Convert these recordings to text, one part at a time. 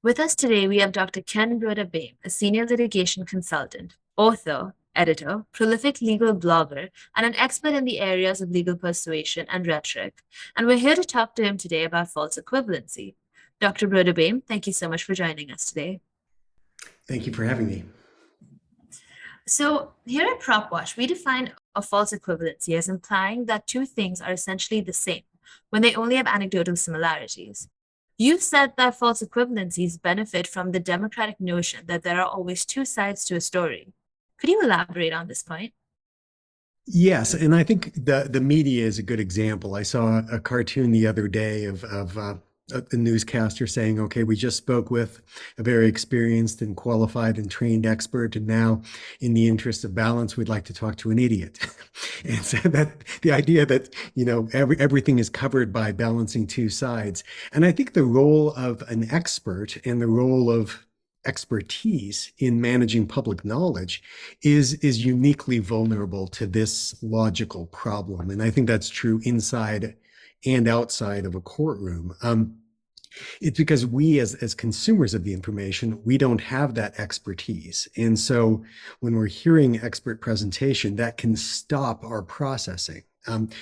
With us today, we have Dr. Ken Broda Bahm, a senior litigation consultant, author, editor, prolific legal blogger, and an expert in the areas of legal persuasion and rhetoric. And we're here to talk to him today about false equivalency. Dr. Broda Bahm, thank you so much for joining us today. Thank you for having me. So, here at Propwatch, we define a false equivalency as implying that two things are essentially the same when they only have anecdotal similarities. You've said that false equivalencies benefit from the democratic notion that there are always two sides to a story. Could you elaborate on this point? Yes, and I think the media is a good example. I saw a cartoon the other day of a newscaster saying, "Okay, we just spoke with a very experienced and qualified and trained expert, and now, in the interest of balance, we'd like to talk to an idiot." And so that the idea that everything is covered by balancing two sides, and I think the role of an expert and the role of expertise in managing public knowledge is uniquely vulnerable to this logical problem. And I think that's true inside and outside of a courtroom. It's because we, as consumers of the information, we don't have that expertise. And so when we're hearing expert presentation, that can stop our processing.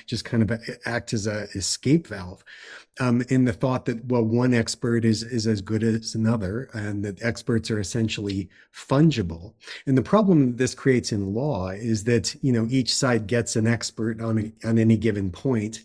Just kind of act as a escape valve, in the thought that, well, one expert is as good as another, and that experts are essentially fungible. And the problem this creates in law is that each side gets an expert on any given point,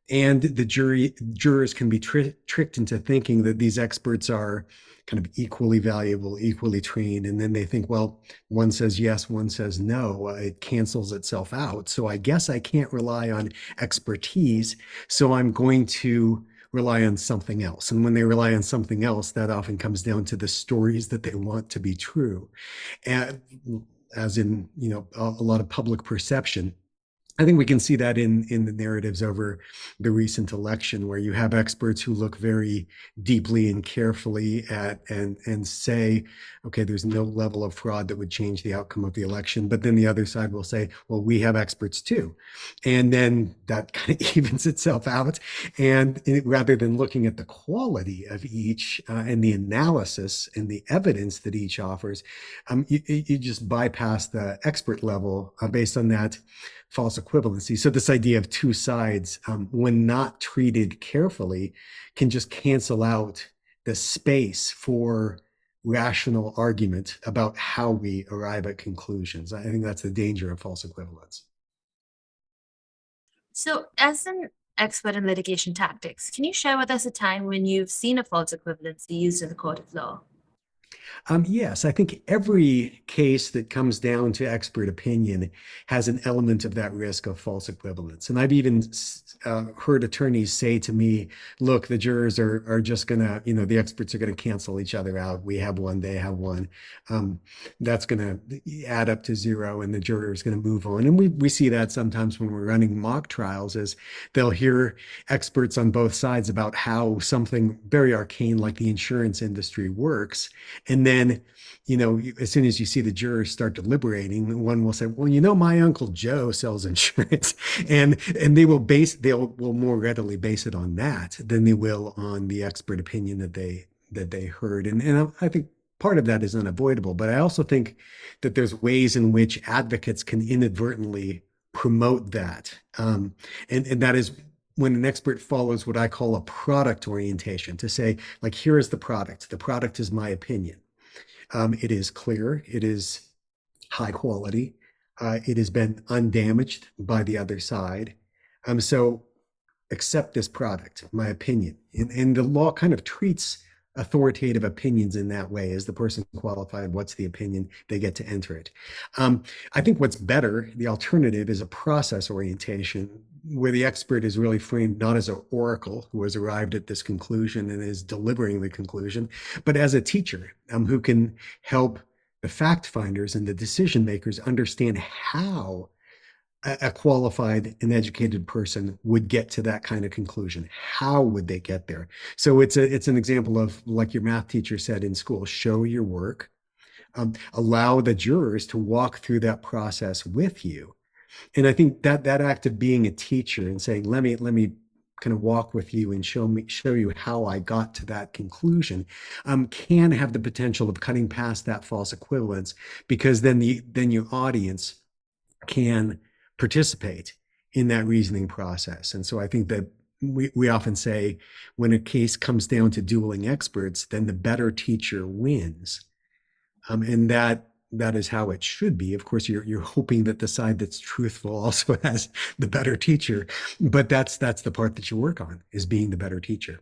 and the jurors can be tricked into thinking that these experts are kind of equally valuable, equally trained, and then they think, well, one says yes, one says no, it cancels itself out, so I guess I can't rely on expertise, so I'm going to rely on something else. And when they rely on something else, that often comes down to the stories that they want to be true, and as in a lot of public perception. I think we can see that in the narratives over the recent election, where you have experts who look very deeply and carefully at and say, okay, there's no level of fraud that would change the outcome of the election. But then the other side will say, well, we have experts too. And then that kind of evens itself out. And rather than looking at the quality of each, and the analysis and the evidence that each offers, you just bypass the expert level based on that false equivalency. So this idea of two sides, when not treated carefully, can just cancel out the space for rational argument about how we arrive at conclusions. I think that's the danger of false equivalence. So, as an expert in litigation tactics, can you share with us a time when you've seen a false equivalency used in the court of law? Yes, I think every case that comes down to expert opinion has an element of that risk of false equivalence. And I've even heard attorneys say to me, look, the jurors are just going to, the experts are going to cancel each other out. We have one, they have one. That's going to add up to zero, and the juror is going to move on. And we see that sometimes when we're running mock trials, as they'll hear experts on both sides about how something very arcane like the insurance industry works. And then, as soon as you see the jurors start deliberating, one will say, well, my Uncle Joe sells insurance. And they will more readily base it on that than they will on the expert opinion that they heard. And I think part of that is unavoidable. But I also think that there's ways in which advocates can inadvertently promote that. And that is when an expert follows what I call a product orientation, to say, like, here is the product. The product is my opinion. It is clear. It is high quality. It has been undamaged by the other side. So accept this product, my opinion. And the law kind of treats authoritative opinions in that way. As the person qualified, what's the opinion? They get to enter it. I think what's better, the alternative, is a process orientation, where the expert is really framed not as an oracle who has arrived at this conclusion and is delivering the conclusion, but as a teacher, who can help the fact finders and the decision makers understand how a qualified and educated person would get to that kind of conclusion. How would they get there? So it's an example of, like your math teacher said in school, show your work, allow the jurors to walk through that process with you. And I think that act of being a teacher and saying, let me kind of walk with you and show you how I got to that conclusion, can have the potential of cutting past that false equivalence, because then your audience can participate in that reasoning process. And so I think that we often say when a case comes down to dueling experts, then the better teacher wins. And that is how it should be. Of course, you're hoping that the side that's truthful also has the better teacher, but that's the part that you work on, is being the better teacher.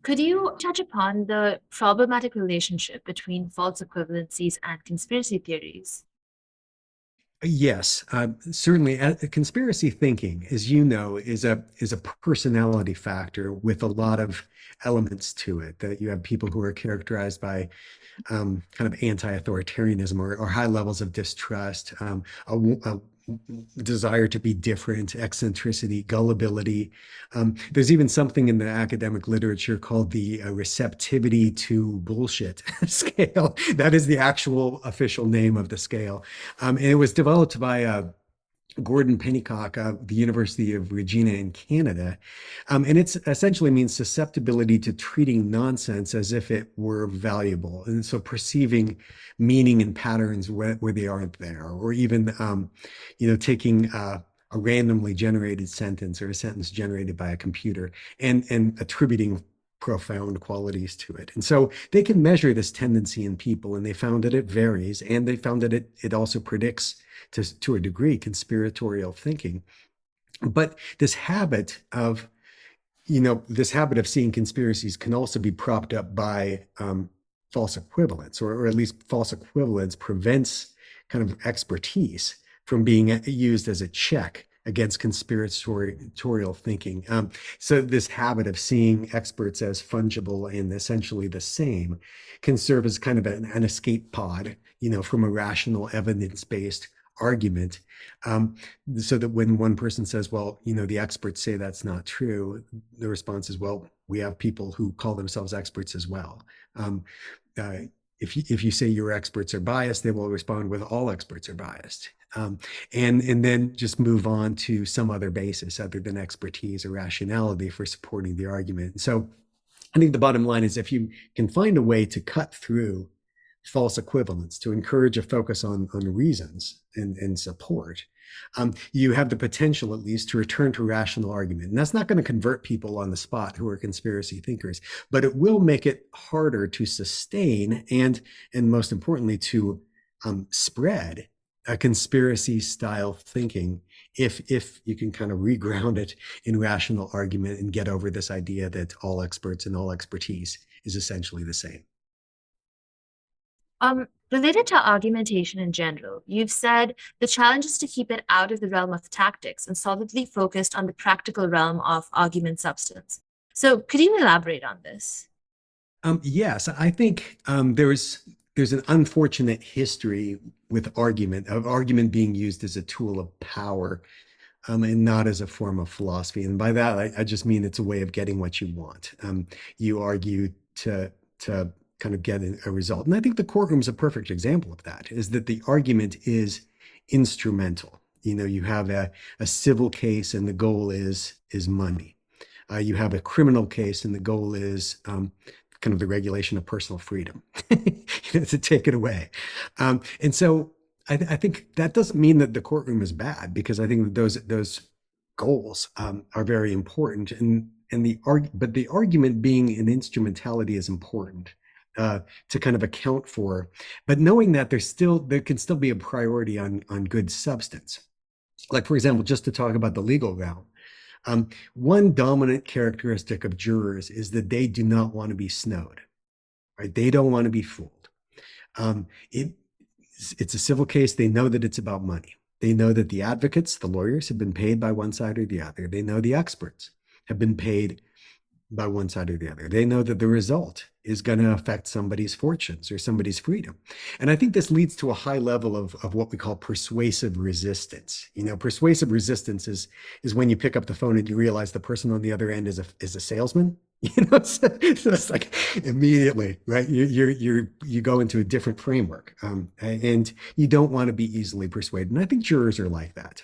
Could you touch upon the problematic relationship between false equivalencies and conspiracy theories? Yes, certainly. Conspiracy thinking, as you know, is a personality factor with a lot of elements to it. That you have people who are characterized by kind of anti-authoritarianism, or high levels of distrust, a desire to be different, eccentricity, gullibility. There's even something in the academic literature called the receptivity to bullshit scale. That is the actual official name of the scale. And it was developed by Gordon Pennycock of the University of Regina in Canada. And it essentially means susceptibility to treating nonsense as if it were valuable. And so perceiving meaning and patterns where they aren't there, or even, taking a randomly generated sentence or a sentence generated by a computer and attributing profound qualities to it. And so they can measure this tendency in people, and they found that it varies, and they found that it also predicts to a degree conspiratorial thinking. But this habit of seeing conspiracies can also be propped up by false equivalence, or at least false equivalence prevents kind of expertise from being used as a check against conspiratorial thinking. So this habit of seeing experts as fungible and essentially the same can serve as kind of an escape pod, from a rational, evidence-based argument. So that when one person says, well, the experts say that's not true, the response is, well, we have people who call themselves experts as well. Um, uh, if you say your experts are biased, they will respond with all experts are biased. And then just move on to some other basis other than expertise or rationality for supporting the argument. So I think the bottom line is, if you can find a way to cut through false equivalence, to encourage a focus on reasons and support, you have the potential at least to return to rational argument. And that's not going to convert people on the spot who are conspiracy thinkers, but it will make it harder to sustain and most importantly, to spread a conspiracy style thinking, if you can kind of reground it in rational argument and get over this idea that all experts and all expertise is essentially the same. Related to argumentation in general, you've said the challenge is to keep it out of the realm of tactics and solidly focused on the practical realm of argument substance. So, could you elaborate on this? Yes, I think there's an unfortunate history with argument being used as a tool of power, and not as a form of philosophy. And by that, I just mean it's a way of getting what you want. You argue to kind of get a result. And I think the courtroom is a perfect example of that, is that the argument is instrumental. You have a civil case and the goal is money. You have a criminal case and the goal is kind of the regulation of personal freedom, to take it away. And so I think that doesn't mean that the courtroom is bad, because I think that those goals are very important, but the argument being an instrumentality is important to kind of account for. But knowing that there can still be a priority on good substance. Like, for example, just to talk about the legal realm, one dominant characteristic of jurors is that they do not want to be snowed, right? They don't want to be fooled. Um, it, it's a civil case. They know that it's about money. They know that the advocates, the lawyers, have been paid by one side or the other. They know the experts have been paid by one side or the other. They know that the result is going to affect somebody's fortunes or somebody's freedom. And I think this leads to a high level of what we call persuasive resistance. Persuasive resistance is when you pick up the phone and you realize the person on the other end is a salesman. So it's like immediately, right? You go into a different framework, and you don't want to be easily persuaded. And I think jurors are like that.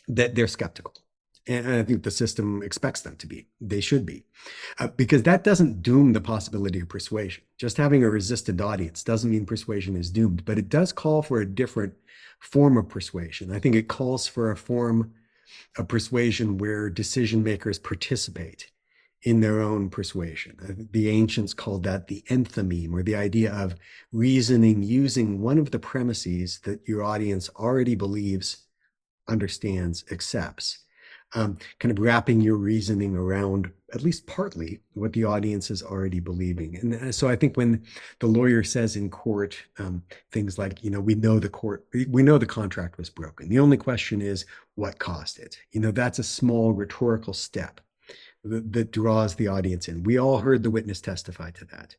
That they're skeptical. And I think the system expects them to be. They should be. Because that doesn't doom the possibility of persuasion. Just having a resistant audience doesn't mean persuasion is doomed, but it does call for a different form of persuasion. I think it calls for a form of persuasion where decision makers participate in their own persuasion. The ancients called that the enthymeme, or the idea of reasoning using one of the premises that your audience already believes, understands, accepts. Kind of wrapping your reasoning around at least partly what the audience is already believing. And so I think when the lawyer says in court things like, we know the contract was broken. The only question is what caused it. That's a small rhetorical step that draws the audience in. We all heard the witness testify to that,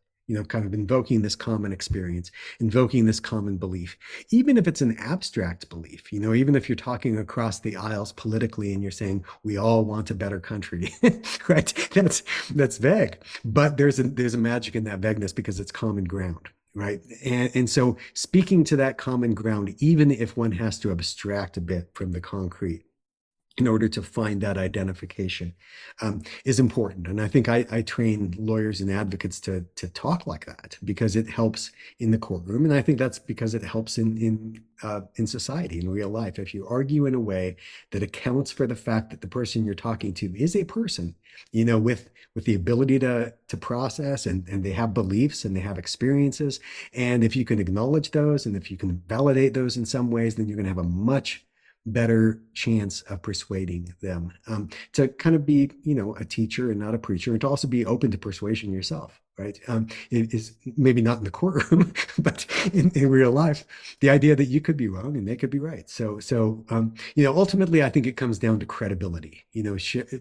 kind of invoking this common experience, invoking this common belief, even if it's an abstract belief, even if you're talking across the aisles politically and you're saying we all want a better country, right? That's vague, but there's a magic in that vagueness because it's common ground. Right. And so speaking to that common ground, even if one has to abstract a bit from the concrete, in order to find that identification, is important. And I think I train lawyers and advocates to talk like that because it helps in the courtroom. And I think that's because it helps in society, in real life. If you argue in a way that accounts for the fact that the person you're talking to is a person, with the ability to process, and they have beliefs and they have experiences. And if you can acknowledge those and if you can validate those in some ways, then you're going to have a much better chance of persuading them to kind of be, a teacher and not a preacher, and to also be open to persuasion yourself, right? It is maybe not in the courtroom, but in real life, the idea that you could be wrong and they could be right. So ultimately, I think it comes down to credibility.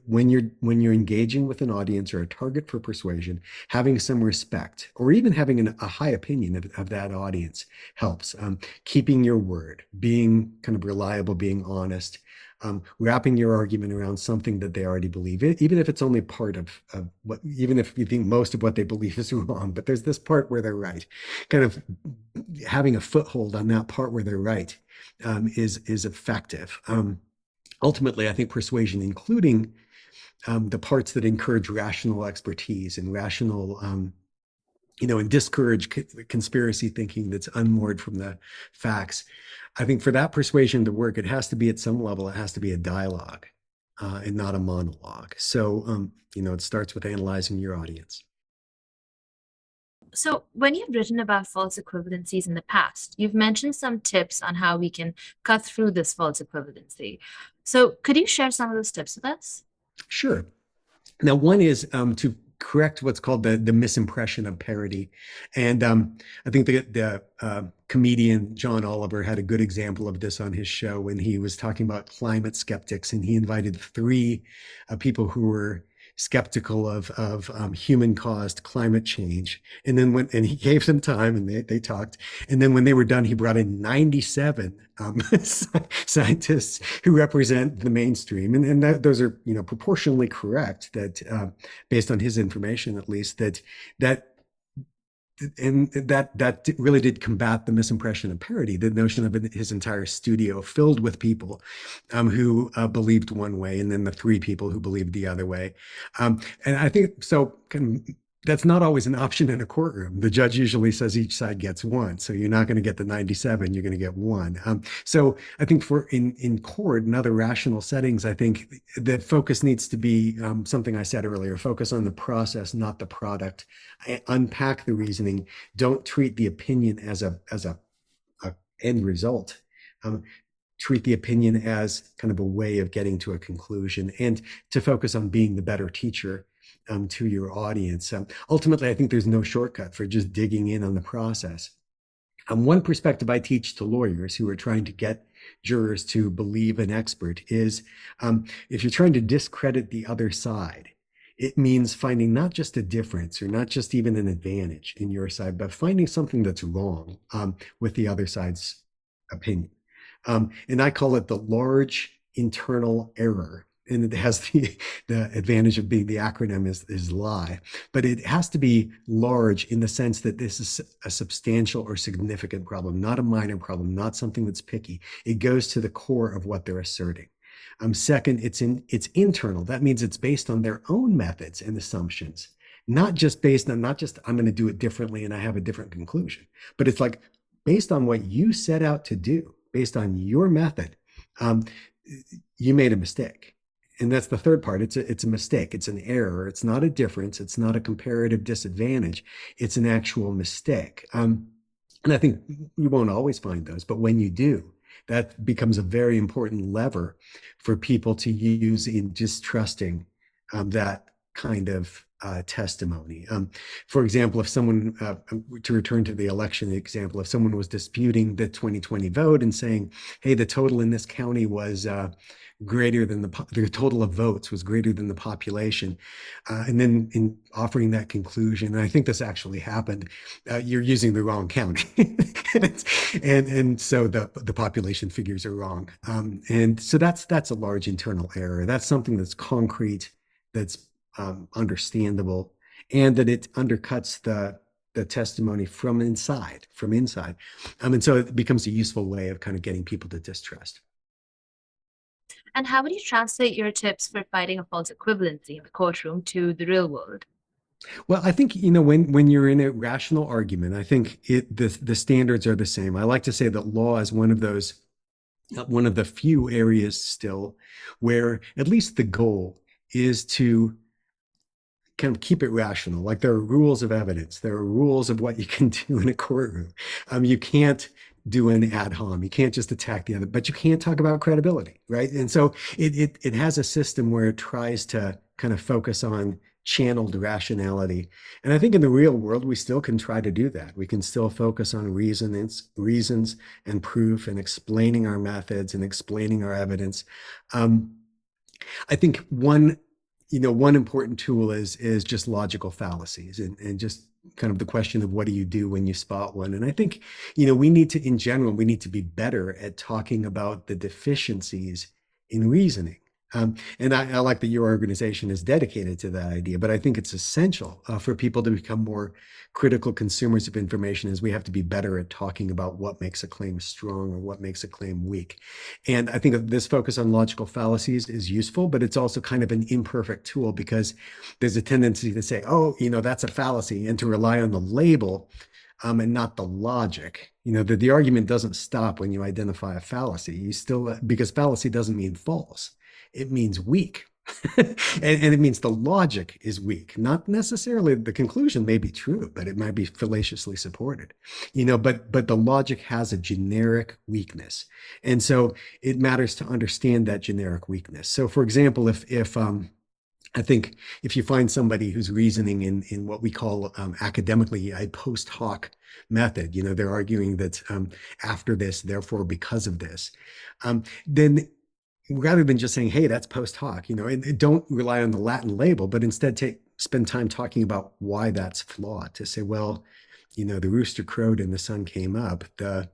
When you're engaging with an audience or a target for persuasion, having some respect or even having a high opinion of that audience helps. Keeping your word, being kind of reliable, being honest, wrapping your argument around something that they already believe, even if it's only part of what, even if you think most of what they believe is wrong, but there's this part where they're right. Kind of having a foothold on that part where they're right is effective. Ultimately, I think persuasion, including the parts that encourage rational expertise and rational and discourage conspiracy thinking that's unmoored from the facts. I think for that persuasion to work, it has to be at some level, it has to be a dialogue and not a monologue. So, it starts with analyzing your audience. So, when you've written about false equivalencies in the past, you've mentioned some tips on how we can cut through this false equivalency. So, could you share some of those tips with us? Sure. Now, one is to correct what's called the misimpression of parody. And I think the comedian John Oliver had a good example of this on his show when he was talking about climate skeptics, and he invited three people who were skeptical of human-caused climate change. And then and he gave them time and they talked. And then when they were done, he brought in 97 scientists who represent the mainstream. And those are, proportionally correct, that based on his information, at least, that really did combat the misimpression of parody, the notion of his entire studio filled with people who believed one way, and then the three people who believed the other way. And I think so. That's not always an option in a courtroom. The judge usually says each side gets one. So you're not going to get the 97, you're going to get one. So I think in court and other rational settings, I think the focus needs to be something I said earlier, focus on the process, not the product. Unpack the reasoning. Don't treat the opinion as a end result. Treat the opinion as kind of a way of getting to a conclusion, and to focus on being the better teacher to your audience. Ultimately, I think there's no shortcut for just digging in on the process. One perspective I teach to lawyers who are trying to get jurors to believe an expert is if you're trying to discredit the other side, it means finding not just a difference or not just even an advantage in your side, but finding something that's wrong with the other side's opinion. And I call it the large internal error. And it has the advantage of being the acronym is LIE, but it has to be large in the sense that this is a substantial or significant problem, not a minor problem, not something that's picky. It goes to the core of what they're asserting. Second, it's internal. That means it's based on their own methods and assumptions, not just based on not just I'm going to do it differently and I have a different conclusion, but it's like based on what you set out to do, based on your method, um, you made a mistake. And that's the third part. It's a mistake. It's an error. It's not a difference. It's not a comparative disadvantage. It's an actual mistake. And I think you won't always find those, but when you do, that becomes a very important lever for people to use in distrusting that kind of testimony. For example, if someone, to return to the election example, if someone was disputing the 2020 vote and saying, hey, the total in this county was greater than the total of votes was greater than the population. And then in offering that conclusion, and I think this actually happened, you're using the wrong county. and so the population figures are wrong. And so that's a large internal error. That's something that's concrete, that's understandable, and that it undercuts the testimony from inside. And so it becomes a useful way of kind of getting people to distrust. And how would you translate your tips for fighting a false equivalency in the courtroom to the real world? Well, I think, when you're in a rational argument, I think the standards are the same. I like to say that law is one of the few areas still where at least the goal is to kind of keep it rational. Like there are rules of evidence, there are rules of what you can do in a courtroom. You can't do an ad hom. You can't just attack the other, but you can't talk about credibility, right? And so it has a system where it tries to kind of focus on channeled rationality. And I think in the real world, we still can try to do that. We can still focus on reasons and proof and explaining our methods and explaining our evidence. I think one important tool is just logical fallacies and just kind of the question of what do you do when you spot one. And I think, in general, we need to be better at talking about the deficiencies in reasoning. And I like that your organization is dedicated to that idea, but I think it's essential for people to become more critical consumers of information, as we have to be better at talking about what makes a claim strong or what makes a claim weak. And I think that this focus on logical fallacies is useful, but it's also kind of an imperfect tool because there's a tendency to say, oh, that's a fallacy, and to rely on the label and not the logic. The argument doesn't stop when you identify a fallacy. You still, because fallacy doesn't mean false, it means weak. And it means the logic is weak, not necessarily the conclusion may be true, but it might be fallaciously supported. But the logic has a generic weakness, and so it matters to understand that generic weakness. So, for example, if I think if you find somebody who's reasoning in what we call academically a post hoc method, they're arguing that after this, therefore because of this, then rather than just saying, hey, that's post hoc, and don't rely on the Latin label, but instead spend time talking about why that's flawed. To say, well, the rooster crowed and the sun came up. The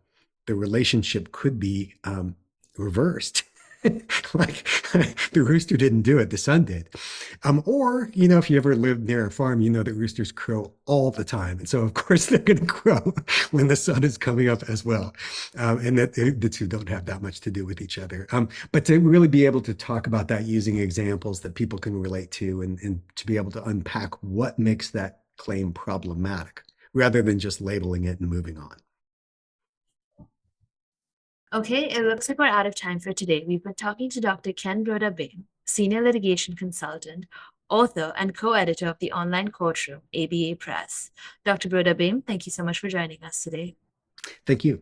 relationship could be reversed. Like the rooster didn't do it, the sun did. Or, if you ever lived near a farm, that roosters crow all the time. And so, of course, they're going to crow when the sun is coming up as well. And that the two don't have that much to do with each other. But to really be able to talk about that using examples that people can relate to and to be able to unpack what makes that claim problematic rather than just labeling it and moving on. Okay, it looks like we're out of time for today. We've been talking to Dr. Ken Broda Bahm, Senior Litigation Consultant, author, and co-editor of the Online Courtroom, ABA Press. Dr. Broda Bahm, thank you so much for joining us today. Thank you.